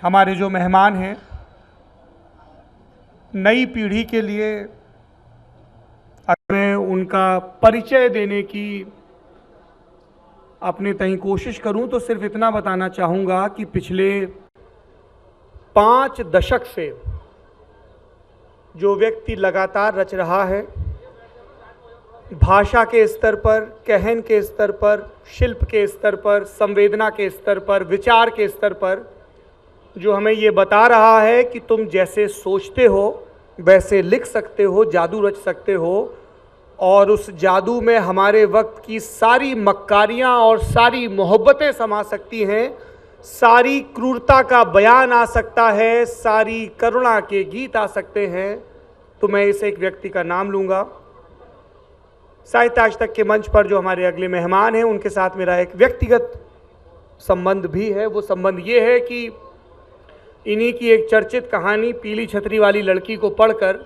हमारे जो मेहमान हैं, नई पीढ़ी के लिए मैं उनका परिचय देने की अपने तहीं कोशिश करूं तो सिर्फ इतना बताना चाहूँगा कि पिछले 5 दशक से जो व्यक्ति लगातार रच रहा है, भाषा के स्तर पर, कहन के स्तर पर, शिल्प के स्तर पर, संवेदना के स्तर पर, विचार के स्तर पर, जो हमें ये बता रहा है कि तुम जैसे सोचते हो वैसे लिख सकते हो, जादू रच सकते हो, और उस जादू में हमारे वक्त की सारी मक्कारियाँ और सारी मोहब्बतें समा सकती हैं, सारी क्रूरता का बयान आ सकता है, सारी करुणा के गीत आ सकते हैं। तो मैं इस एक व्यक्ति का नाम लूँगा। साहित्य आज तक के मंच पर जो हमारे अगले मेहमान हैं, उनके साथ मेरा एक व्यक्तिगत संबंध भी है। वो संबंध ये है कि इन्हीं की एक चर्चित कहानी पीली छतरी वाली लड़की को पढ़कर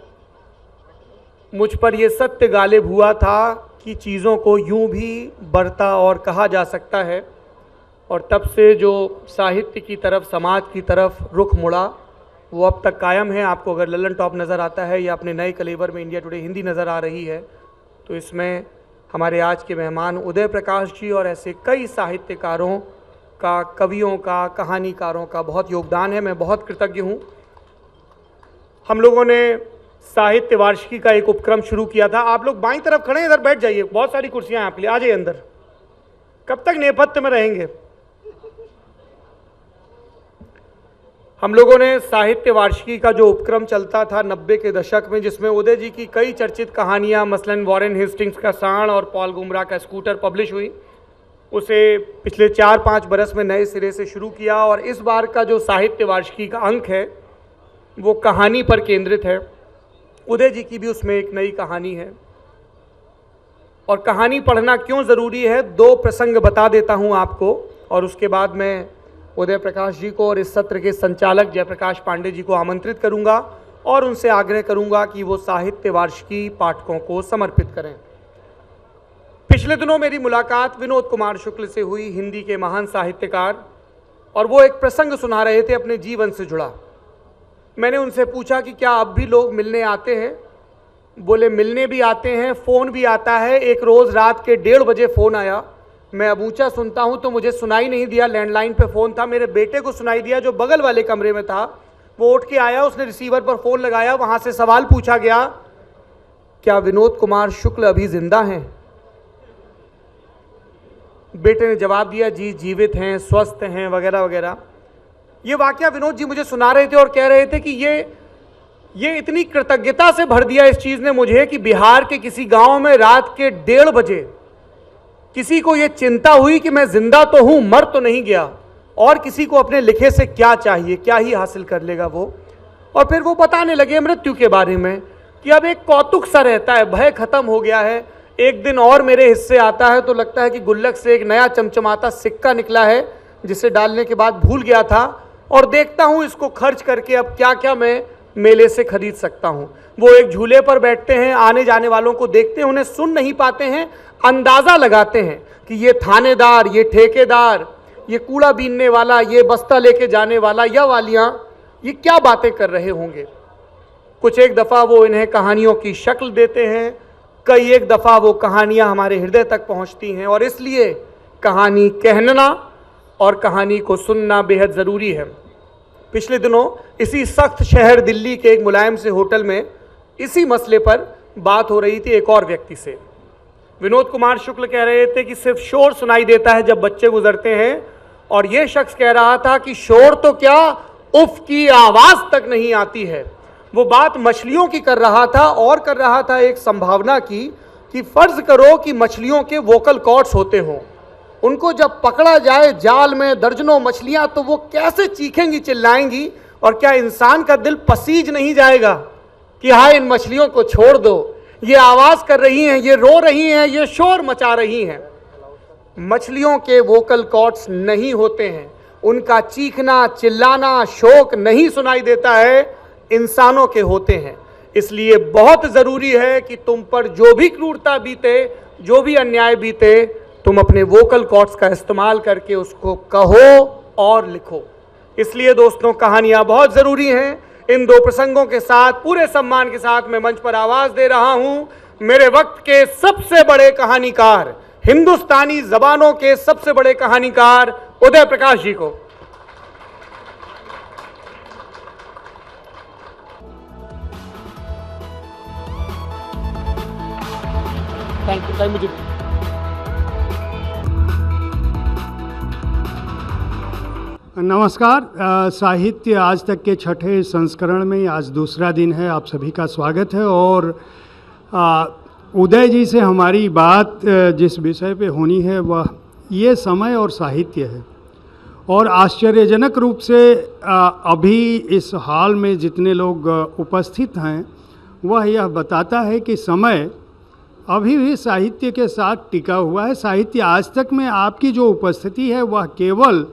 मुझ पर यह सत्य गालिब हुआ था कि चीज़ों को यूं भी बरता और कहा जा सकता है, और तब से जो साहित्य की तरफ, समाज की तरफ रुख मुड़ा वो अब तक कायम है। आपको अगर लल्लन टॉप नज़र आता है या अपने नए कलेवर में इंडिया टुडे हिंदी नज़र आ रही है, तो इसमें हमारे आज के मेहमान उदय प्रकाश जी और ऐसे कई साहित्यकारों का, कवियों का, कहानीकारों का बहुत योगदान है। मैं बहुत कृतज्ञ हूँ। हम लोगों ने साहित्य वार्षिकी का एक उपक्रम शुरू किया था। आप लोग बाईं तरफ खड़े हैं, इधर बैठ जाइए, बहुत सारी कुर्सियां हैं आपके लिए, आ जाइए अंदर। कब तक नेपथ्य में रहेंगे? हम लोगों ने साहित्य वार्षिकी का जो उपक्रम चलता था 90 के दशक में, जिसमें उदय जी की कई चर्चित कहानियां, मसलन वॉरेन हेस्टिंग्स का सांड और पॉल गुमरा का स्कूटर पब्लिश हुई, उसे पिछले 4-5 बरस में नए सिरे से शुरू किया। और इस बार का जो साहित्य वार्षिकी का अंक है वो कहानी पर केंद्रित है। उदय जी की भी उसमें एक नई कहानी है। और कहानी पढ़ना क्यों ज़रूरी है, 2 प्रसंग बता देता हूं आपको, और उसके बाद मैं उदय प्रकाश जी को और इस सत्र के संचालक जयप्रकाश पांडे जी को आमंत्रित करूंगा और उनसे आग्रह करूंगा कि वो साहित्य वार्षिकी पाठकों को समर्पित करें। पिछले दिनों मेरी मुलाकात विनोद कुमार शुक्ल से हुई, हिंदी के महान साहित्यकार, और वो एक प्रसंग सुना रहे थे अपने जीवन से जुड़ा। मैंने उनसे पूछा कि क्या अब भी लोग मिलने आते हैं? बोले मिलने भी आते हैं, फ़ोन भी आता है। एक रोज़ रात के 1:30 बजे फ़ोन आया। मैं अब ऊँचा सुनता हूँ तो मुझे सुनाई नहीं दिया, लैंडलाइन पे फ़ोन था। मेरे बेटे को सुनाई दिया जो बगल वाले कमरे में था। वो उठ के आया, उसने रिसीवर पर फ़ोन लगाया, वहाँ से सवाल पूछा गया, क्या विनोद कुमार शुक्ल अभी जिंदा हैं? बेटे ने जवाब दिया, जी जीवित हैं, स्वस्थ हैं, वगैरह वगैरह। ये वाकया विनोद जी मुझे सुना रहे थे और कह रहे थे कि ये इतनी कृतज्ञता से भर दिया इस चीज़ ने मुझे कि बिहार के किसी गांव में रात के 1:30 बजे किसी को ये चिंता हुई कि मैं जिंदा तो हूं, मर तो नहीं गया, और किसी को अपने लिखे से क्या चाहिए, क्या ही हासिल कर लेगा वो। और फिर वो बताने लगे मृत्यु के बारे में कि अब एक कौतुक सा रहता है, भय खत्म हो गया है। एक दिन और मेरे हिस्से आता है तो लगता है कि गुल्लक से एक नया चमचमाता सिक्का निकला है जिसे डालने के बाद भूल गया था, और देखता हूँ इसको खर्च करके अब क्या क्या मैं मेले से खरीद सकता हूँ। वो एक झूले पर बैठते हैं, आने जाने वालों को देखते हैं, उन्हें सुन नहीं पाते हैं, अंदाज़ा लगाते हैं कि ये थानेदार, ये ठेकेदार, ये कूड़ा बीनने वाला, ये बस्ता लेके जाने वाला या वालियाँ, ये क्या बातें कर रहे होंगे। कुछ एक दफ़ा वो इन्हें कहानियों की शक्ल देते हैं, कई एक दफ़ा वो कहानियाँ हमारे हृदय तक पहुँचती हैं, और इसलिए कहानी कहना और कहानी को सुनना बेहद ज़रूरी है। पिछले दिनों इसी सख्त शहर दिल्ली के एक मुलायम से होटल में इसी मसले पर बात हो रही थी एक और व्यक्ति से। विनोद कुमार शुक्ल कह रहे थे कि सिर्फ शोर सुनाई देता है जब बच्चे गुजरते हैं, और ये शख्स कह रहा था कि शोर तो क्या, उफ की आवाज़ तक नहीं आती है। वो बात मछलियों की कर रहा था, और कर रहा था एक संभावना की कि फ़र्ज़ करो कि मछलियों के वोकल कॉर्ड्स होते हों, उनको जब पकड़ा जाए जाल में दर्जनों मछलियां, तो वो कैसे चीखेंगी, चिल्लाएंगी, और क्या इंसान का दिल पसीज नहीं जाएगा कि हाँ इन मछलियों को छोड़ दो, ये आवाज़ कर रही हैं, ये रो रही हैं, ये शोर मचा रही हैं। मछलियों के वोकल कॉर्ड्स नहीं होते हैं, उनका चीखना, चिल्लाना, शोक नहीं सुनाई देता है, इंसानों के होते हैं। इसलिए बहुत ज़रूरी है कि तुम पर जो भी क्रूरता बीते, जो भी अन्याय बीते, तुम अपने वोकल कॉर्ड्स का इस्तेमाल करके उसको कहो और लिखो। इसलिए दोस्तों कहानियां बहुत जरूरी हैं। इन दो प्रसंगों के साथ पूरे सम्मान के साथ मैं मंच पर आवाज दे रहा हूं मेरे वक्त के सबसे बड़े कहानीकार, हिंदुस्तानी जबानों के सबसे बड़े कहानीकार उदय प्रकाश जी को। थैंक यू मुझे नमस्कार। साहित्य आज तक के छठे संस्करण में आज दूसरा दिन है। आप सभी का स्वागत है। और उदय जी से हमारी बात जिस विषय पे होनी है वह ये समय और साहित्य है। और आश्चर्यजनक रूप से अभी इस हॉल में जितने लोग उपस्थित हैं वह यह बताता है कि समय अभी भी साहित्य के साथ टिका हुआ है। साहित्य आज तक में आपकी जो उपस्थिति है वह केवल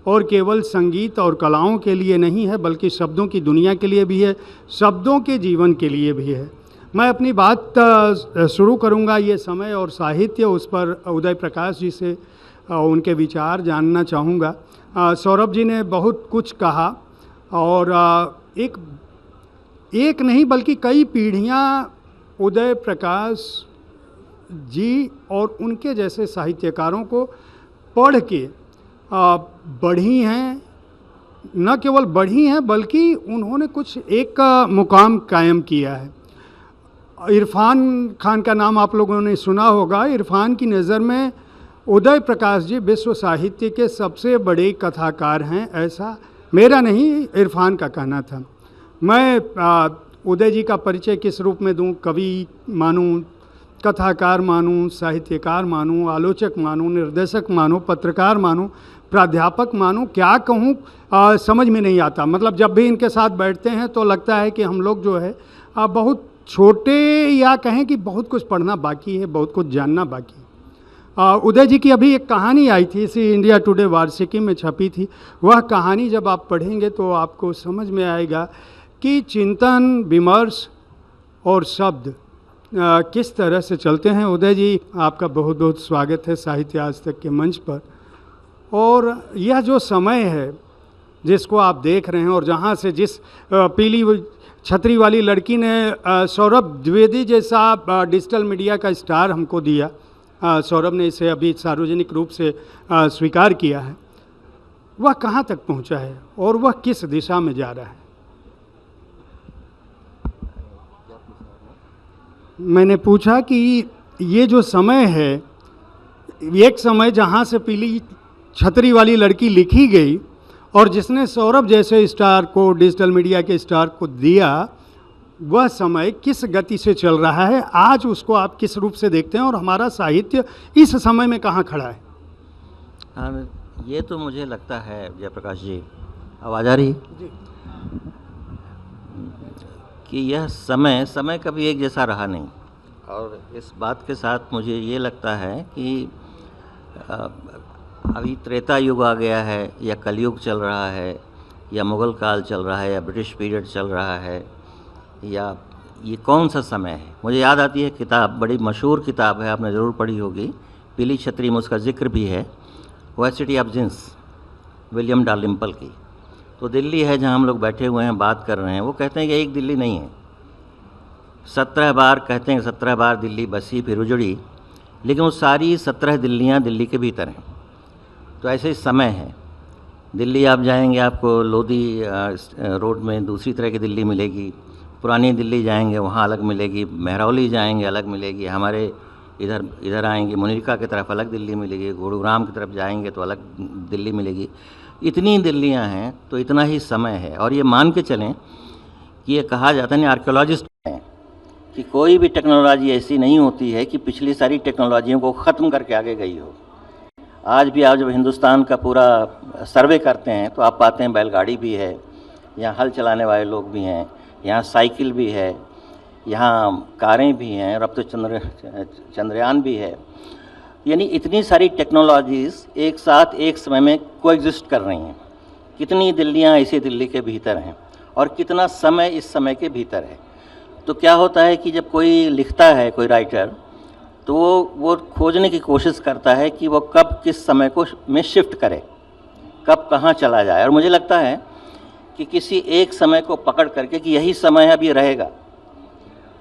और केवल संगीत और कलाओं के लिए नहीं है, बल्कि शब्दों की दुनिया के लिए भी है, शब्दों के जीवन के लिए भी है। मैं अपनी बात शुरू करूंगा ये समय और साहित्य, उस पर उदय प्रकाश जी से उनके विचार जानना चाहूँगा। सौरभ जी ने बहुत कुछ कहा और एक नहीं बल्कि कई पीढ़ियाँ उदय प्रकाश जी और उनके जैसे साहित्यकारों को पढ़ के बढ़ी हैं। न केवल बढ़ी हैं बल्कि उन्होंने कुछ एक मुकाम कायम किया है। इरफान खान का नाम आप लोगों ने सुना होगा। इरफान की नज़र में उदय प्रकाश जी विश्व साहित्य के सबसे बड़े कथाकार हैं, ऐसा मेरा नहीं इरफान का कहना था। मैं उदय जी का परिचय किस रूप में दूं? कवि मानूं, कथाकार मानूं, साहित्यकार मानूं, आलोचक मानूं, निर्देशक मानूं, पत्रकार मानूं, प्राध्यापक मानूं, क्या कहूँ समझ में नहीं आता। मतलब जब भी इनके साथ बैठते हैं तो लगता है कि हम लोग जो है बहुत छोटे, या कहें कि बहुत कुछ पढ़ना बाकी है, बहुत कुछ जानना बाकी है। उदय जी की अभी एक कहानी आई थी, इसी इंडिया टुडे वार्षिकी में छपी थी। वह कहानी जब आप पढ़ेंगे तो आपको समझ में आएगा कि चिंतन, विमर्श और शब्द किस तरह से चलते हैं। उदय जी, आपका बहुत बहुत स्वागत है साहित्य आज तक के मंच पर। और यह जो समय है जिसको आप देख रहे हैं और जहाँ से जिस पीली छतरी वाली लड़की ने सौरभ द्विवेदी जैसा डिजिटल मीडिया का स्टार हमको दिया, सौरभ ने इसे अभी सार्वजनिक रूप से स्वीकार किया है, वह कहाँ तक पहुँचा है और वह किस दिशा में जा रहा है। मैंने पूछा कि ये जो समय है, एक समय जहाँ से पीली छतरी वाली लड़की लिखी गई और जिसने सौरभ जैसे स्टार को, डिजिटल मीडिया के स्टार को दिया, वह समय किस गति से चल रहा है, आज उसको आप किस रूप से देखते हैं और हमारा साहित्य इस समय में कहाँ खड़ा है? हाँ, ये तो मुझे लगता है जयप्रकाश जी, आवाज़ आ रही जी, कि यह समय कभी एक जैसा रहा नहीं। और इस बात के साथ मुझे ये लगता है कि अभी त्रेता युग आ गया है, या कलयुग चल रहा है, या मुग़ल काल चल रहा है, या ब्रिटिश पीरियड चल रहा है, या ये कौन सा समय है। मुझे याद आती है किताब, बड़ी मशहूर किताब है, आपने ज़रूर पढ़ी होगी, पीली छतरी में उसका जिक्र भी है, सिटी ऑफ जिन्स, विलियम डालिम्पल की। तो दिल्ली है जहाँ हम लोग बैठे हुए हैं, बात कर रहे हैं, वो कहते हैं कि एक दिल्ली नहीं है, 17 बार कहते हैं, 17 बार दिल्ली बसी फिर उजड़ी, लेकिन वो सारी 17 दिल्लियाँ दिल्ली के भीतर हैं। तो ऐसे ही समय है। दिल्ली आप जाएंगे, आपको लोधी रोड में दूसरी तरह की दिल्ली मिलेगी, पुरानी दिल्ली जाएंगे वहाँ अलग मिलेगी, महरौली जाएंगे अलग मिलेगी, हमारे इधर आएंगे मुनिरका की तरफ अलग दिल्ली मिलेगी, गुरुग्राम की तरफ जाएंगे तो अलग दिल्ली मिलेगी। इतनी दिल्लियाँ हैं तो इतना ही समय है। और ये मान के चलें कि ये कहा जाता है, आर्कियोलॉजिस्ट हैं, कि कोई भी टेक्नोलॉजी ऐसी नहीं होती है कि पिछली सारी टेक्नोलॉजियों को ख़त्म करके आगे गई हो। आज भी आप जब हिंदुस्तान का पूरा सर्वे करते हैं तो आप पाते हैं बैलगाड़ी भी है, यहाँ हल चलाने वाले लोग भी हैं, यहाँ साइकिल भी है, यहाँ कारें भी हैं, और अब तो चंद्रयान भी है। यानी इतनी सारी टेक्नोलॉजीज़ एक साथ एक समय में कोएग्जिस्ट कर रही हैं। कितनी दिल्लियाँ इसी दिल्ली के भीतर हैं और कितना समय इस समय के भीतर है। तो क्या होता है कि जब कोई लिखता है, कोई राइटर, तो वो खोजने की कोशिश करता है कि वो कब किस समय को में शिफ्ट करे। कब कहाँ चला जाए। और मुझे लगता है कि किसी एक समय को पकड़ करके कि यही समय अभी रहेगा,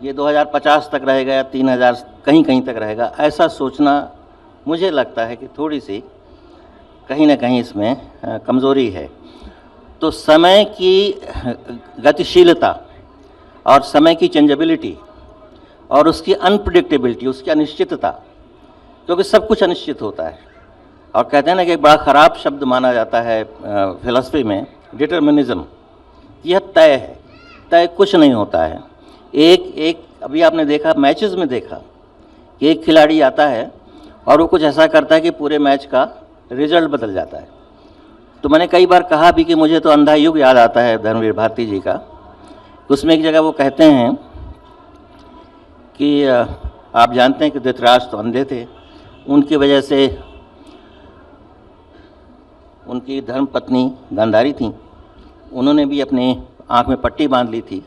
ये 2050 तक रहेगा या 3000 कहीं कहीं तक रहेगा, ऐसा सोचना मुझे लगता है कि थोड़ी सी कहीं ना कहीं इसमें कमज़ोरी है। तो समय की गतिशीलता और समय की चेंजेबिलिटी और उसकी अनप्रिडिक्टेबिलिटी, उसकी अनिश्चितता, क्योंकि सब कुछ अनिश्चित होता है। और कहते हैं ना कि एक बड़ा ख़राब शब्द माना जाता है फिलॉसफी में, डिटर्मिनिज्म। यह तय है, तय कुछ नहीं होता है। एक अभी आपने देखा, मैचेस में देखा कि एक खिलाड़ी आता है और वो कुछ ऐसा करता है कि पूरे मैच का रिजल्ट बदल जाता है। तो मैंने कई बार कहा भी कि मुझे तो अंधा युग याद आता है धर्मवीर भारती जी का। उसमें एक जगह वो कहते हैं कि आप जानते हैं कि धृतराष्ट्र तो अंधे थे, उनकी वजह से उनकी धर्मपत्नी गांधारी थी, उन्होंने भी अपनी आँख में पट्टी बांध ली थी।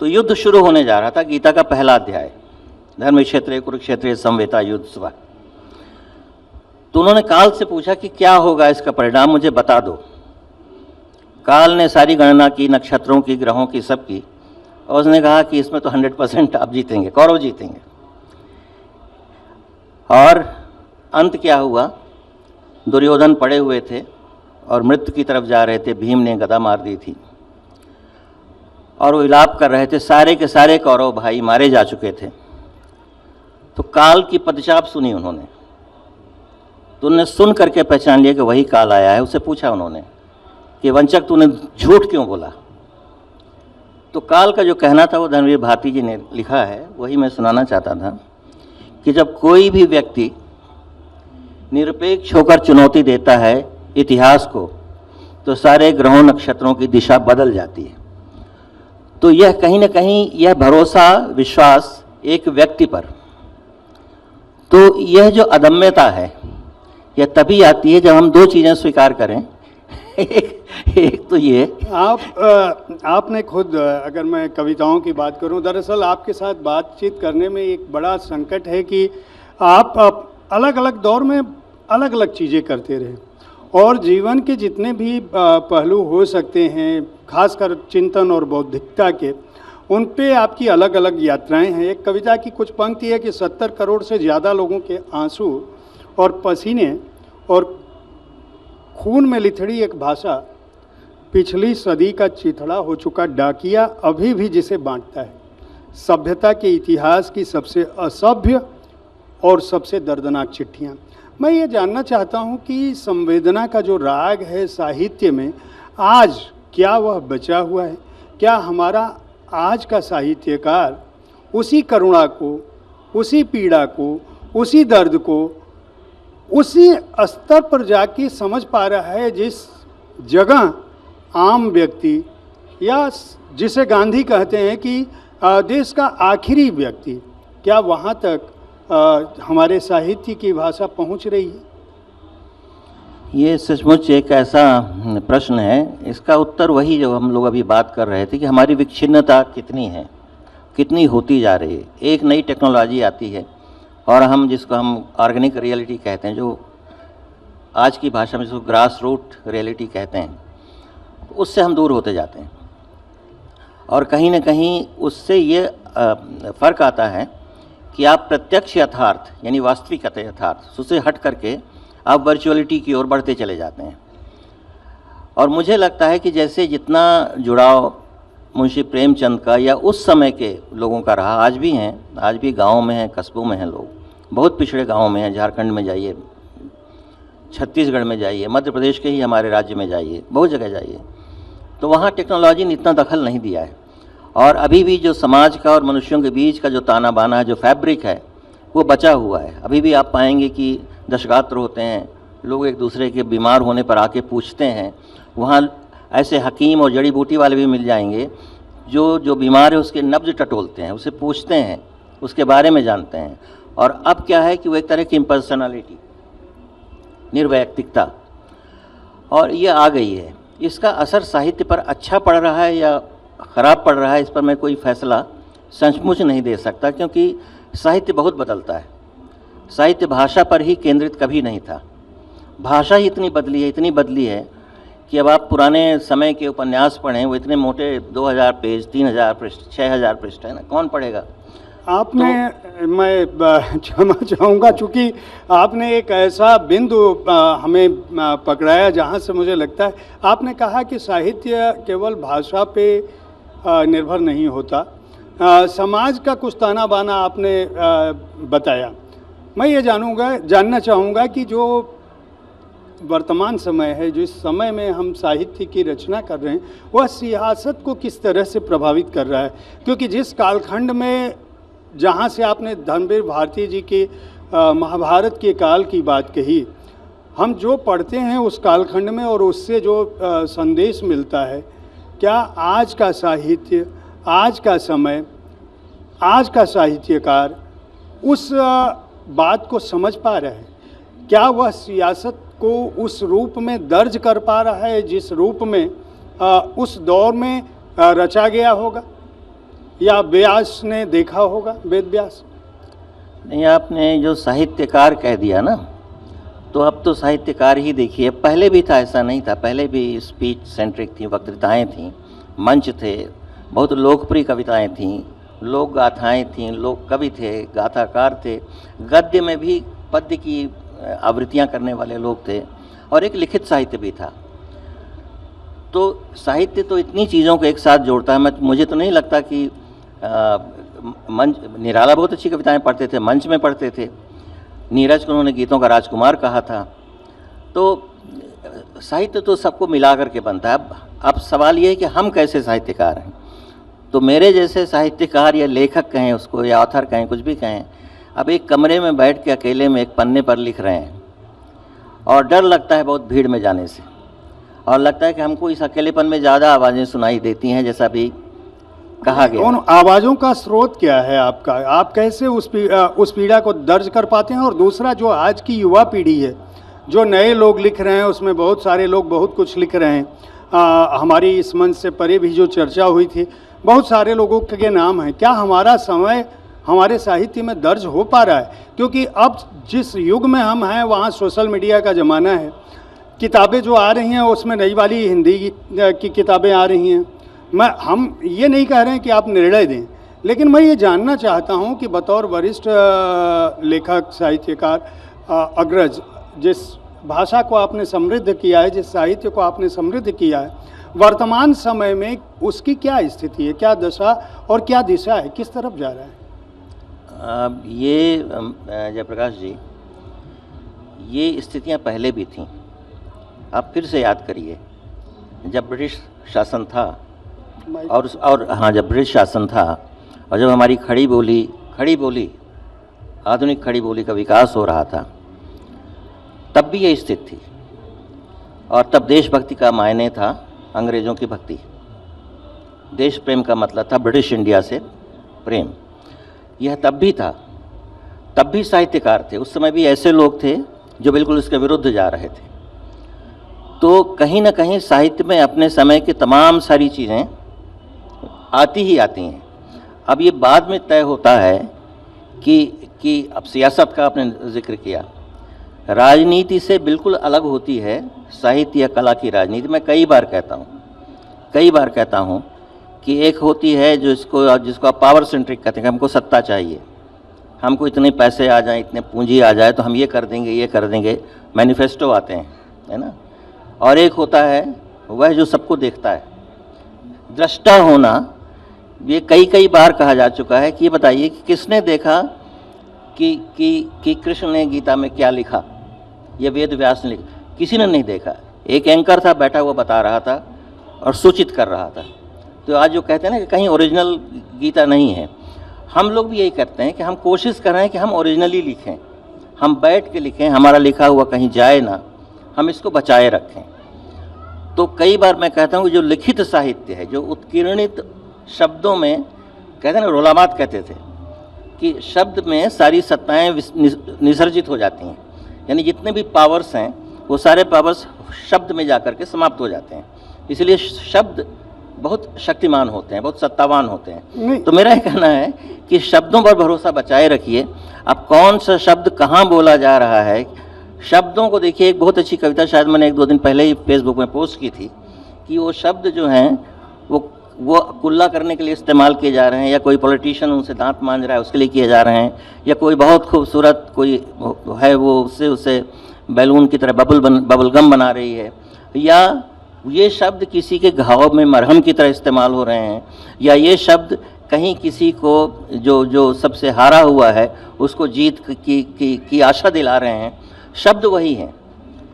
तो युद्ध शुरू होने जा रहा था, गीता का पहला अध्याय, धर्म क्षेत्रे कुरुक्षेत्रे संवेता युद्ध स्वा। तो उन्होंने काल से पूछा कि क्या होगा इसका परिणाम, मुझे बता दो। काल ने सारी गणना की, नक्षत्रों की, ग्रहों की, सब की, और उसने कहा कि इसमें तो 100% आप जीतेंगे, कौरव जीतेंगे। और अंत क्या हुआ, दुर्योधन पड़े हुए थे और मृत्यु की तरफ जा रहे थे, भीम ने गदा मार दी थी और वो विलाप कर रहे थे, सारे के सारे कौरव भाई मारे जा चुके थे। तो काल की पदचाप सुनी उन्होंने, तो उन्होंने सुन करके पहचान लिया कि वही काल आया है। उससे पूछा उन्होंने कि वंचक तूने झूठ क्यों बोला। तो काल का जो कहना था वो धर्मवीर भारती जी ने लिखा है, वही मैं सुनाना चाहता था कि जब कोई भी व्यक्ति निरपेक्ष होकर चुनौती देता है इतिहास को, तो सारे ग्रहों नक्षत्रों की दिशा बदल जाती है। तो यह कहीं ना कहीं यह भरोसा, विश्वास एक व्यक्ति पर, तो यह जो अदम्यता है यह तभी आती है जब हम दो चीज़ें स्वीकार करें। एक तो ये आपने खुद, अगर मैं कविताओं की बात करूं, दरअसल आपके साथ बातचीत करने में एक बड़ा संकट है कि आप अलग अलग दौर में अलग अलग चीज़ें करते रहे और जीवन के जितने भी पहलू हो सकते हैं, खासकर चिंतन और बौद्धिकता के, उन पे आपकी अलग अलग यात्राएं हैं। एक कविता की कुछ पंक्ति है कि 70 करोड़ से ज़्यादा लोगों के आंसू और पसीने और खून में लिथड़ी एक भाषा, पिछली सदी का चिथड़ा हो चुका डाकिया अभी भी जिसे बांटता है, सभ्यता के इतिहास की सबसे असभ्य और सबसे दर्दनाक चिट्ठियाँ। मैं ये जानना चाहता हूँ कि संवेदना का जो राग है साहित्य में, आज क्या वह बचा हुआ है? क्या हमारा आज का साहित्यकार उसी करुणा को, उसी पीड़ा को, उसी दर्द को उसी स्तर पर जाके समझ पा रहा है जिस जगह आम व्यक्ति, या जिसे गांधी कहते हैं कि देश का आखिरी व्यक्ति, क्या वहाँ तक हमारे साहित्य की भाषा पहुँच रही है? ये सचमुच एक ऐसा प्रश्न है, इसका उत्तर वही जो हम लोग अभी बात कर रहे थे कि हमारी विच्छिन्नता कितनी है, कितनी होती जा रही है। एक नई टेक्नोलॉजी आती है और हम जिसको हम ऑर्गेनिक रियलिटी कहते हैं, जो आज की भाषा में जिसको ग्रास रूट रियलिटी कहते हैं, उससे हम दूर होते जाते हैं। और कहीं ना कहीं उससे ये फ़र्क आता है कि आप प्रत्यक्ष यथार्थ यानी वास्तविकता यथार्थ उससे हट करके आप वर्चुअलिटी की ओर बढ़ते चले जाते हैं। और मुझे लगता है कि जैसे जितना जुड़ाव मुंशी प्रेमचंद का या उस समय के लोगों का रहा, आज भी हैं, आज भी गाँव में हैं, कस्बों में हैं लोग, बहुत पिछड़े गाँव में हैं। झारखंड में जाइए, छत्तीसगढ़ में जाइए, मध्य प्रदेश के ही हमारे राज्य में जाइए, बहुत जगह जाइए, तो वहाँ टेक्नोलॉजी ने इतना दखल नहीं दिया है। और अभी भी जो समाज का और मनुष्यों के बीच का जो ताना बाना है, जो फैब्रिक है, वो बचा हुआ है। अभी भी आप पाएंगे कि दशगात्र होते हैं, लोग एक दूसरे के बीमार होने पर आके पूछते हैं। वहाँ ऐसे हकीम और जड़ी बूटी वाले भी मिल जाएंगे जो बीमार है उसके नब्ज टटोलते हैं, उसे पूछते हैं, उसके बारे में जानते हैं। और अब क्या है कि वो एक तरह की इम्पर्सनैलिटी, निर्वैयक्तिकता, और ये आ गई है। इसका असर साहित्य पर अच्छा पड़ रहा है या ख़राब पड़ रहा है, इस पर मैं कोई फैसला सचमुच नहीं दे सकता, क्योंकि साहित्य बहुत बदलता है। साहित्य भाषा पर ही केंद्रित कभी नहीं था, भाषा ही इतनी बदली है कि अब आप पुराने समय के उपन्यास पढ़ें, वो इतने मोटे 2000 पेज, 3000 पृष्ठ, 6000 पृष्ठ है ना, कौन पढ़ेगा। आपने मैं क्षमा चाहूँगा, चूँकि आपने एक ऐसा बिंदु हमें पकड़ाया जहाँ से मुझे लगता है, आपने कहा कि साहित्य केवल भाषा पे निर्भर नहीं होता, समाज का कुछ ताना बाना आपने बताया। मैं ये जानना चाहूँगा कि जो वर्तमान समय है, जिस समय में हम साहित्य की रचना कर रहे हैं, वह सियासत को किस तरह से प्रभावित कर रहा है, क्योंकि जिस कालखंड में, जहाँ से आपने धर्मवीर भारती जी के महाभारत के काल की बात कही, हम जो पढ़ते हैं उस कालखंड में और उससे जो संदेश मिलता है, क्या आज का साहित्य, आज का समय, आज का साहित्यकार उस बात को समझ पा रहा है? क्या वह सियासत को उस रूप में दर्ज कर पा रहा है जिस रूप में उस दौर में रचा गया होगा, या व्यास ने देखा होगा, वेद व्यास? नहीं, आपने जो साहित्यकार कह दिया ना, तो अब तो साहित्यकार ही देखिए, पहले भी था, ऐसा नहीं था, पहले भी स्पीच सेंट्रिक थी, वक्तृताएँ थीं, मंच थे, बहुत लोकप्रिय कविताएँ थीं, लोक गाथाएँ थीं, लोक कवि थे, गाथाकार थे, गद्य में भी पद्य की आवृत्तियाँ करने वाले लोग थे, और एक लिखित साहित्य भी था। तो साहित्य तो इतनी चीज़ों को एक साथ जोड़ता है। मुझे तो नहीं लगता कि मंच, निराला बहुत अच्छी कविताएं पढ़ते थे, मंच में पढ़ते थे, नीरज को उन्होंने गीतों का राजकुमार कहा था। तो साहित्य तो सबको मिला करके बनता है। अब सवाल ये है कि हम कैसे साहित्यकार हैं। तो मेरे जैसे साहित्यकार या लेखक कहें उसको, या ऑथर कहें, कुछ भी कहें, अब एक कमरे में बैठ के अकेले में एक पन्ने पर लिख रहे हैं, और डर लगता है बहुत भीड़ में जाने से, और लगता है कि हमको इस अकेलेपन में ज़्यादा आवाज़ें सुनाई देती हैं, जैसा भी कहा गया। उन आवाज़ों का स्रोत क्या है आपका? आप कैसे उस पीड़ा को दर्ज कर पाते हैं? और दूसरा, जो आज की युवा पीढ़ी है, जो नए लोग लिख रहे हैं, उसमें बहुत सारे लोग बहुत कुछ लिख रहे हैं। हमारी इस मंच से परे भी जो चर्चा हुई थी, बहुत सारे लोगों के नाम हैं। क्या हमारा समय हमारे साहित्य में दर्ज हो पा रहा है? क्योंकि अब जिस युग में हम हैं, वहाँ सोशल मीडिया का ज़माना है। किताबें जो आ रही हैं उसमें नई वाली हिंदी की किताबें आ रही हैं। हम ये नहीं कह रहे हैं कि आप निर्णय दें, लेकिन मैं ये जानना चाहता हूँ कि बतौर वरिष्ठ लेखक, साहित्यकार, अग्रज, जिस भाषा को आपने समृद्ध किया है, जिस साहित्य को आपने समृद्ध किया है, वर्तमान समय में उसकी क्या स्थिति है, क्या दशा और क्या दिशा है, किस तरफ जा रहा है? ये जयप्रकाश जी, ये स्थितियाँ पहले भी थीं। आप फिर से याद करिए, जब ब्रिटिश शासन था, और हाँ, जब ब्रिटिश शासन था, और जब हमारी खड़ी बोली आधुनिक खड़ी बोली का विकास हो रहा था, तब भी ये स्थिति थी। और तब देशभक्ति का मायने था अंग्रेज़ों की भक्ति, देश प्रेम का मतलब था ब्रिटिश इंडिया से प्रेम। यह तब भी था, तब भी साहित्यकार थे, उस समय भी ऐसे लोग थे जो बिल्कुल इसके विरुद्ध जा रहे थे। तो कहीं ना कहीं साहित्य में अपने समय की तमाम सारी चीज़ें आती ही आती हैं। अब ये बाद में तय होता है कि अब सियासत का आपने जिक्र किया, राजनीति से बिल्कुल अलग होती है साहित्य या कला की राजनीति। मैं कई बार कहता हूँ कि एक होती है जिसको आप पावर सेंट्रिक कहते हैं, हमको सत्ता चाहिए, हमको इतने पैसे आ जाएं, इतने पूंजी आ जाए तो हम ये कर देंगे, मैनिफेस्टो आते हैं, है ना। और एक होता है वह जो सबको देखता है, दृष्टा होना। ये कई बार कहा जा चुका है कि ये बताइए कि किसने देखा कि कृष्ण ने गीता में क्या लिखा, ये वेद व्यास ने लिखा? किसी ने नहीं देखा। एक एंकर था, बैठा हुआ बता रहा था और सूचित कर रहा था। तो आज जो कहते हैं ना कि कहीं ओरिजिनल गीता नहीं है, हम लोग भी यही करते हैं कि हम कोशिश कर रहे हैं कि हम ओरिजिनली लिखें, हम बैठ के लिखें, हमारा लिखा हुआ कहीं जाए ना, हम इसको बचाए रखें। तो कई बार मैं कहता हूँ कि जो लिखित साहित्य है, जो उत्कीर्णित शब्दों में, कहते हैं ना, रोलामात कहते थे कि शब्द में सारी सत्ताएं निसर्जित हो जाती हैं, यानी जितने भी पावर्स हैं वो सारे पावर्स शब्द में जाकर के समाप्त हो जाते हैं। इसलिए शब्द बहुत शक्तिमान होते हैं, बहुत सत्तावान होते हैं। तो मेरा ये कहना है कि शब्दों पर भरोसा बचाए रखिए। अब कौन सा शब्द कहाँ बोला जा रहा है, शब्दों को देखिए, एक बहुत अच्छी कविता शायद मैंने 1-2 दिन पहले ही फेसबुक में पोस्ट की थी कि वो शब्द जो हैं वो कुल्ला करने के लिए इस्तेमाल किए जा रहे हैं, या कोई पॉलिटिशियन उनसे दांत मांज रहा है उसके लिए किए जा रहे हैं, या कोई बहुत खूबसूरत कोई है वो उसे बैलून की तरह बबल गम बना रही है, या ये शब्द किसी के घाव में मरहम की तरह इस्तेमाल हो रहे हैं, या ये शब्द कहीं किसी को जो सबसे हारा हुआ है उसको जीत की आशा दिला रहे हैं। शब्द वही हैं।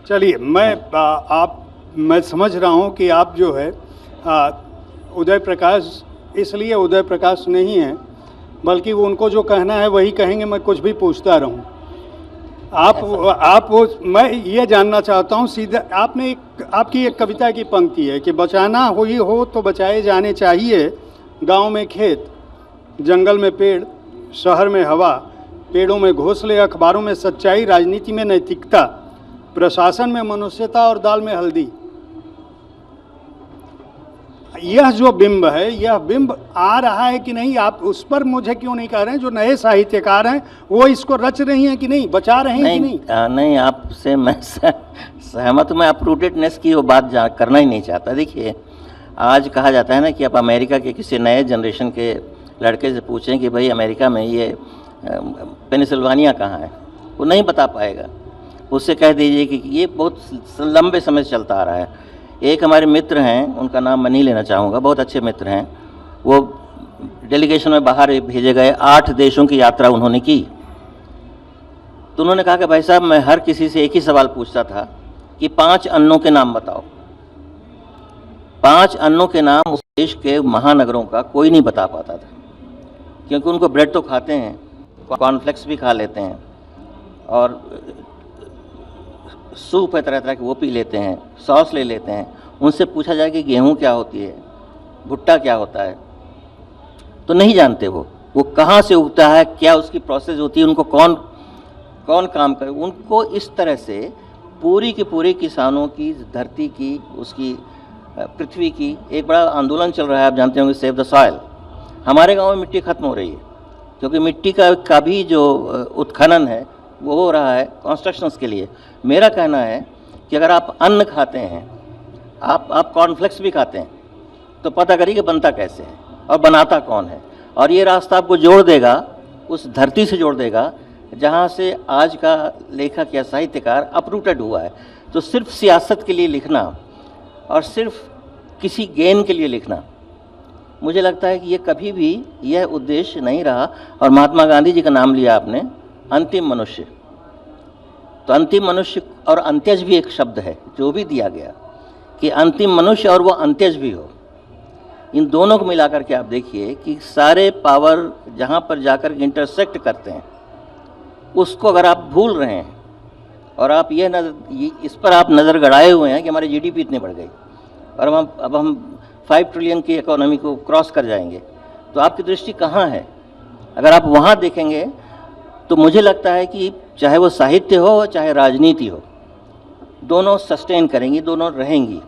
चलिए, मैं समझ रहा हूँ कि आप जो है उदय प्रकाश इसलिए उदय प्रकाश नहीं है, बल्कि वो उनको जो कहना है वही कहेंगे, मैं कुछ भी पूछता रहूं। मैं ये जानना चाहता हूं सीधा, आपकी एक कविता की पंक्ति है कि बचाना हुई हो तो बचाए जाने चाहिए, गांव में खेत, जंगल में पेड़, शहर में हवा, पेड़ों में घोंसले, अखबारों में सच्चाई, राजनीति में नैतिकता, प्रशासन में मनुष्यता और दाल में हल्दी। यह जो बिंब है, यह बिंब आ रहा है कि नहीं, आप उस पर मुझे क्यों नहीं कह रहे हैं? जो नए साहित्यकार हैं वो इसको रच रही हैं कि नहीं, बचा रहे हैं कि नहीं? नहीं, आपसे मैं सहमत हूँ। मैं अपरूटेडनेस की वो बात करना ही नहीं चाहता। देखिए, आज कहा जाता है ना कि आप अमेरिका के किसी नए जनरेशन के लड़के से पूछें कि भाई अमेरिका में ये पेनिसिल्वानिया कहाँ है, वो नहीं बता पाएगा। उससे कह दीजिए कि ये बहुत लंबे समय से चलता आ रहा है। एक हमारे मित्र हैं, उनका नाम मैं नहीं लेना चाहूँगा, बहुत अच्छे मित्र हैं, वो डेलीगेशन में बाहर भेजे गए, 8 देशों की यात्रा उन्होंने की। तो उन्होंने कहा कि भाई साहब, मैं हर किसी से एक ही सवाल पूछता था कि 5 अन्नों के नाम बताओ। 5 अन्नों के नाम उस देश के महानगरों का कोई नहीं बता पाता था, क्योंकि उनको ब्रेड तो खाते हैं, कॉर्नफ्लेक्स भी खा लेते हैं, और सूप है तरह तरह के वो पी लेते हैं, सॉस ले लेते हैं। उनसे पूछा जाए कि गेहूं क्या होती है, भुट्टा क्या होता है, तो नहीं जानते। वो कहाँ से उगता है, क्या उसकी प्रोसेस होती है, उनको कौन काम करे। उनको इस तरह से पूरी की पूरी किसानों की, धरती की, उसकी पृथ्वी की एक बड़ा आंदोलन चल रहा है। आप जानते होंगे, सेव द सॉइल। हमारे गांव में मिट्टी खत्म हो रही है, क्योंकि मिट्टी का भी जो उत्खनन है वो हो रहा है कंस्ट्रक्शंस के लिए। मेरा कहना है कि अगर आप अन्न खाते हैं, आप कॉर्नफ्लेक्स भी खाते हैं, तो पता करिए कि बनता कैसे है और बनाता कौन है। और ये रास्ता आपको जोड़ देगा, उस धरती से जोड़ देगा जहाँ से आज का लेखक या साहित्यकार अपरूटेड हुआ है। तो सिर्फ सियासत के लिए लिखना और सिर्फ किसी गेन के लिए लिखना, मुझे लगता है कि ये कभी भी यह उद्देश्य नहीं रहा। और महात्मा गांधी जी का नाम लिया आपने, अंतिम मनुष्य, तो अंतिम मनुष्य और अंत्यज भी एक शब्द है जो भी दिया गया कि अंतिम मनुष्य और वो अंत्यज भी हो। इन दोनों को मिलाकर के आप देखिए कि सारे पावर जहाँ पर जाकर इंटरसेक्ट करते हैं, उसको अगर आप भूल रहे हैं और आप इस पर आप नज़र गड़ाए हुए हैं कि हमारी जीडीपी इतनी बढ़ गई और अब हम 5 ट्रिलियन की इकोनॉमी को क्रॉस कर जाएंगे, तो आपकी दृष्टि कहाँ है? अगर आप वहाँ देखेंगे तो मुझे लगता है कि चाहे वो साहित्य हो चाहे राजनीति हो, दोनों सस्टेन करेंगी, दोनों रहेंगी।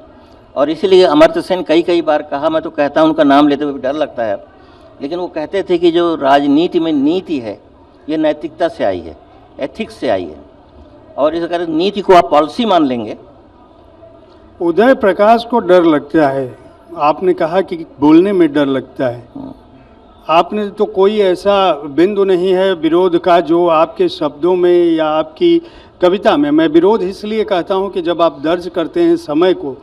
और इसीलिए अमर्त्य सेन कई बार कहा, मैं तो कहता हूँ, उनका नाम लेते हुए भी डर लगता है, लेकिन वो कहते थे कि जो राजनीति में नीति है ये नैतिकता से आई है, एथिक्स से आई है। और इस अगर नीति को आप पॉलिसी मान लेंगे। उदय प्रकाश को डर लगता है, आपने कहा कि बोलने में डर लगता है। आपने तो कोई ऐसा बिंदु नहीं है विरोध का जो आपके शब्दों में या आपकी कविता में, मैं विरोध इसलिए कहता हूं कि जब आप दर्ज करते हैं समय को,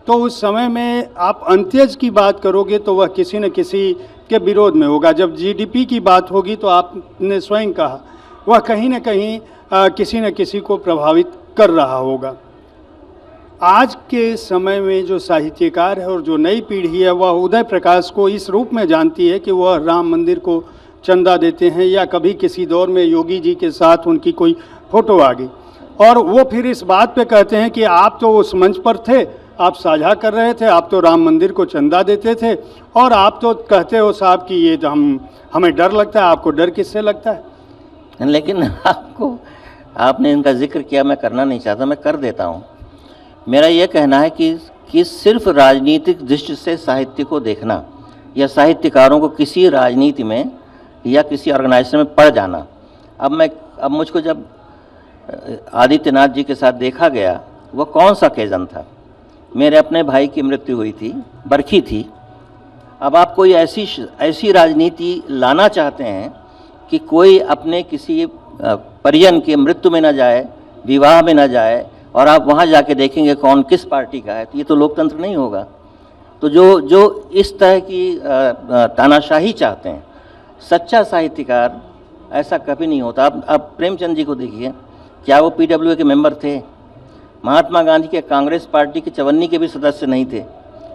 तो उस समय में आप अंत्यज की बात करोगे तो वह किसी न किसी के विरोध में होगा। जब जीडीपी की बात होगी तो आपने स्वयं कहा वह कहीं न कहीं किसी न किसी को प्रभावित कर रहा होगा। आज के समय में जो साहित्यकार है और जो नई पीढ़ी है, वह उदय प्रकाश को इस रूप में जानती है कि वह राम मंदिर को चंदा देते हैं, या कभी किसी दौर में योगी जी के साथ उनकी कोई फोटो आ गई, और वो फिर इस बात पे कहते हैं कि आप तो उस मंच पर थे, आप साझा कर रहे थे, आप तो राम मंदिर को चंदा देते थे, और आप तो कहते हो साहब कि ये हमें डर लगता है। आपको डर किससे लगता है? लेकिन आपने इनका जिक्र किया, मैं करना नहीं चाहता, मैं कर देता हूँ। मेरा यह कहना है कि सिर्फ राजनीतिक दृष्टि से साहित्य को देखना या साहित्यकारों को किसी राजनीति में या किसी ऑर्गेनाइजेशन में पड़ जाना, अब मुझको जब आदित्यनाथ जी के साथ देखा गया वो कौन सा ओकेज़न था। मेरे अपने भाई की मृत्यु हुई थी, बरखी थी। अब आप कोई ऐसी राजनीति लाना चाहते हैं कि कोई अपने किसी परिजन की मृत्यु में ना जाए, विवाह में ना जाए, और आप वहाँ जाके देखेंगे कौन किस पार्टी का है, तो ये तो लोकतंत्र नहीं होगा। तो जो इस तरह की तानाशाही चाहते हैं, सच्चा साहित्यकार ऐसा कभी नहीं होता। आप प्रेमचंद जी को देखिए, क्या वो पीडब्ल्यूए के मेंबर थे? महात्मा गांधी के कांग्रेस पार्टी के चवन्नी के भी सदस्य नहीं थे,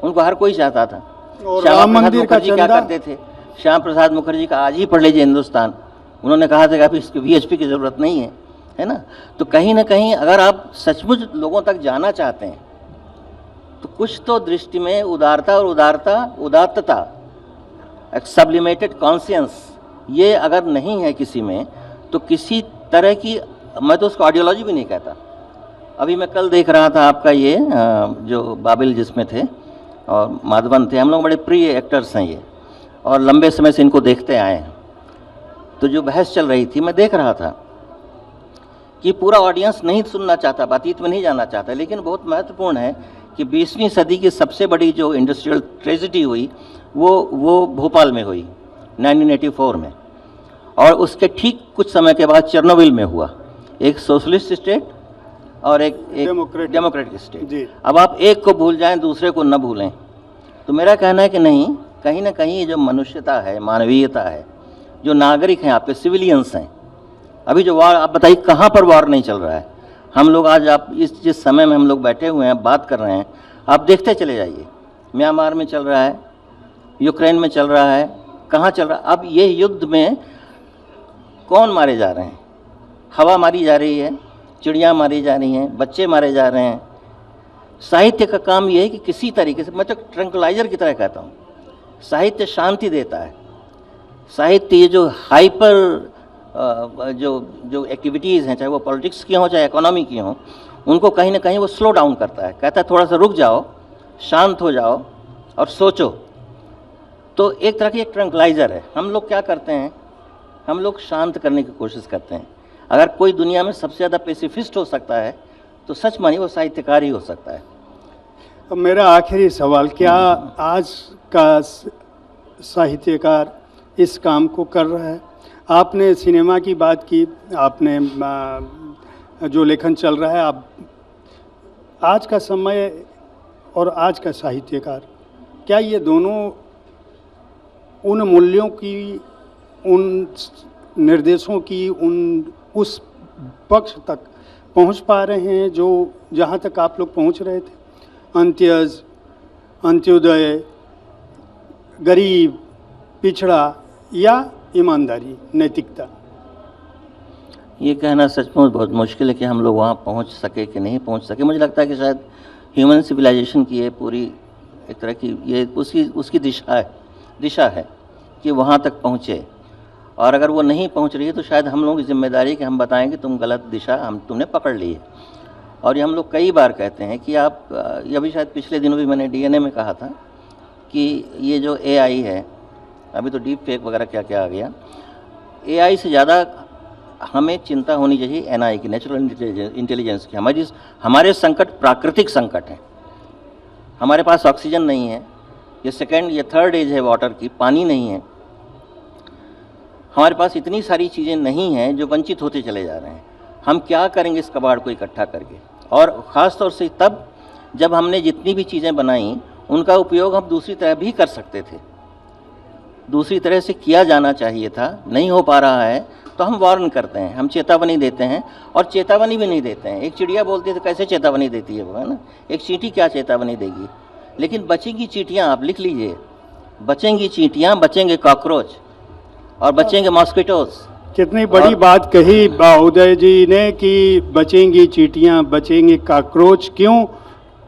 उनको हर कोई चाहता था। और श्यामा राम प्रसाद मंदिर का मुखर्जी क्या चंदा? करते थे? श्याम प्रसाद मुखर्जी का आज ही पढ़ लीजिए हिंदुस्तान, उन्होंने कहा था कि आप इसकी वीएचपी की ज़रूरत नहीं है ना। तो कहीं ना कहीं अगर आप सचमुच लोगों तक जाना चाहते हैं तो कुछ तो दृष्टि में उदारता और उदात्तता, एक सब्लिमेटेड कॉन्शियंस, ये अगर नहीं है किसी में, तो किसी तरह की, मैं तो उसको आइडियोलॉजी भी नहीं कहता। अभी मैं कल देख रहा था आपका ये जो बाबिल जिसमें थे और माधवन थे, हम लोग बड़े प्रिय एक्टर्स हैं ये, और लंबे समय से इनको देखते आए हैं। तो जो बहस चल रही थी, मैं देख रहा था कि पूरा ऑडियंस नहीं सुनना चाहता, बातचीत में नहीं जाना चाहता, लेकिन बहुत महत्वपूर्ण है कि 20वीं सदी की सबसे बड़ी जो इंडस्ट्रियल ट्रेजिडी हुई वो भोपाल में हुई 1984 में, और उसके ठीक कुछ समय के बाद चेरनोबिल में हुआ। एक सोशलिस्ट स्टेट और एक डेमोक्रेटिक स्टेट। जी। अब आप एक को भूल जाएं, दूसरे को न भूलें। तो मेरा कहना है कि नहीं, कहीं ना कहीं ये जो मनुष्यता है, मानवीयता है, जो नागरिक हैं, आपके सिविलियंस हैं, अभी जो वार, आप बताइए कहाँ पर वार नहीं चल रहा है। हम लोग आज, आप जिस समय में हम लोग बैठे हुए हैं, बात कर रहे हैं, आप देखते चले जाइए, म्यांमार में चल रहा है, यूक्रेन में चल रहा है, कहाँ चल रहा है। अब ये युद्ध में कौन मारे जा रहे हैं? हवा मारी जा रही है, चिड़ियाँ मारी जा रही हैं, बच्चे मारे जा रहे हैं। साहित्य का काम ये है कि किसी तरीके से, मैं तो ट्रैंकुलाइजर की तरह कहता हूँ, साहित्य शांति देता है। साहित्य ये जो हाइपर जो एक्टिविटीज़ हैं, चाहे वो पॉलिटिक्स की हों चाहे इकोनॉमी की हों, उनको कहीं ना कहीं वो स्लो डाउन करता है, कहता है थोड़ा सा रुक जाओ, शांत हो जाओ और सोचो। तो एक तरह की एक ट्रैंकुलाइजर है। हम लोग क्या करते हैं, हम लोग शांत करने की कोशिश करते हैं। अगर कोई दुनिया में सबसे ज़्यादा पेसिफिस्ट हो सकता है तो सच मानिए वो साहित्यकार ही हो सकता है। अब मेरा आखिरी सवाल, क्या आज का साहित्यकार इस काम को कर रहा है? आपने सिनेमा की बात की, आपने जो लेखन चल रहा है, आप आज का समय और आज का साहित्यकार, क्या ये दोनों उन मूल्यों की, उन निर्देशों की, उस पक्ष तक पहुंच पा रहे हैं जो जहां तक आप लोग पहुंच रहे थे? अंत्यज, अंत्योदय, गरीब, पिछड़ा, या ईमानदारी, नैतिकता? ये कहना सचमुच बहुत मुश्किल है कि हम लोग वहाँ पहुँच सके कि नहीं पहुँच सके। मुझे लगता है कि शायद ह्यूमन सिविलाइजेशन की ये पूरी एक तरह की ये उसकी दिशा है कि वहाँ तक पहुँचे, और अगर वो नहीं पहुँच रही है तो शायद हम लोगों की जिम्मेदारी है कि हम बताएं कि तुम गलत दिशा तुमने पकड़ ली है। और ये हम लोग कई बार कहते हैं कि आप, ये अभी शायद पिछले दिनों भी मैंने DNA में कहा था कि ये जो AI है, अभी तो डीप फेक वगैरह क्या क्या आ गया, AI से ज़्यादा हमें चिंता होनी चाहिए NI की, नेचुरल इंटेलिजेंस की। हमारे संकट प्राकृतिक संकट हैं। हमारे पास ऑक्सीजन नहीं है, ये सेकेंड या थर्ड एज है वाटर की, पानी नहीं है, हमारे पास इतनी सारी चीज़ें नहीं हैं जो वंचित होते चले जा रहे हैं। हम क्या करेंगे इस कबाड़ को इकट्ठा करके? और ख़ास तौर से तब जब हमने जितनी भी चीज़ें बनाई उनका उपयोग हम दूसरी तरह भी कर सकते थे, दूसरी तरह से किया जाना चाहिए था। नहीं हो पा रहा है तो हम वार्न करते हैं, हम चेतावनी देते हैं, और चेतावनी भी नहीं देते हैं। एक चिड़िया बोलती है तो कैसे चेतावनी देती है वो, है ना? एक चींटी क्या चेतावनी देगी? लेकिन बचेंगी चींटियाँ, आप लिख लीजिए, बचेंगी चींटियाँ, बचेंगे कॉकरोच और बचेंगे मॉस्किटोज। कितनी बड़ी बात कही उदय जी ने कि बचेंगी चींटियाँ, बचेंगे कॉकरोच।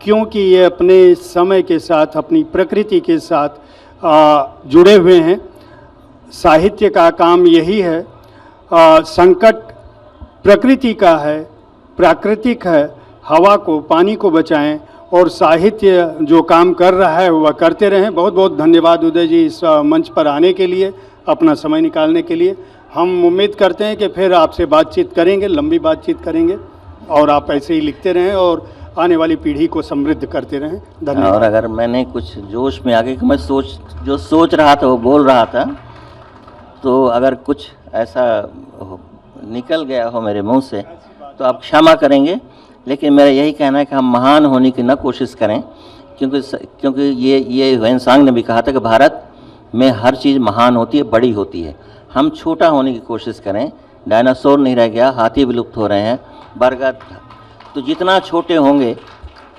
क्योंकि ये अपने समय के साथ, अपनी प्रकृति के साथ जुड़े हुए हैं। साहित्य का काम यही है। संकट प्रकृति का है, प्राकृतिक है, हवा को, पानी को बचाएं, और साहित्य जो काम कर रहा है वह करते रहें। बहुत बहुत धन्यवाद उदय जी इस मंच पर आने के लिए, अपना समय निकालने के लिए। हम उम्मीद करते हैं कि फिर आपसे बातचीत करेंगे, लंबी बातचीत करेंगे, और आप ऐसे ही लिखते रहें और आने वाली पीढ़ी को समृद्ध करते रहें। धन्यवाद। और अगर मैंने कुछ जोश में आगे कि मैं सोच रहा था वो बोल रहा था, तो अगर कुछ ऐसा निकल गया हो मेरे मुंह से तो आप क्षमा करेंगे, लेकिन मेरा यही कहना है कि हम महान होने की न कोशिश करें, क्योंकि ये ह्वेनसांग ने भी कहा था कि भारत में हर चीज़ महान होती है, बड़ी होती है। हम छोटा होने की कोशिश करें। डायनासोर नहीं रह गया, हाथी विलुप्त हो रहे हैं, बरगद, तो जितना छोटे होंगे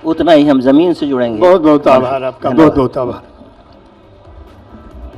उतना ही हम ज़मीन से जुड़ेंगे। बहुत बहुत आभार आपका, बहुत बहुत आभार।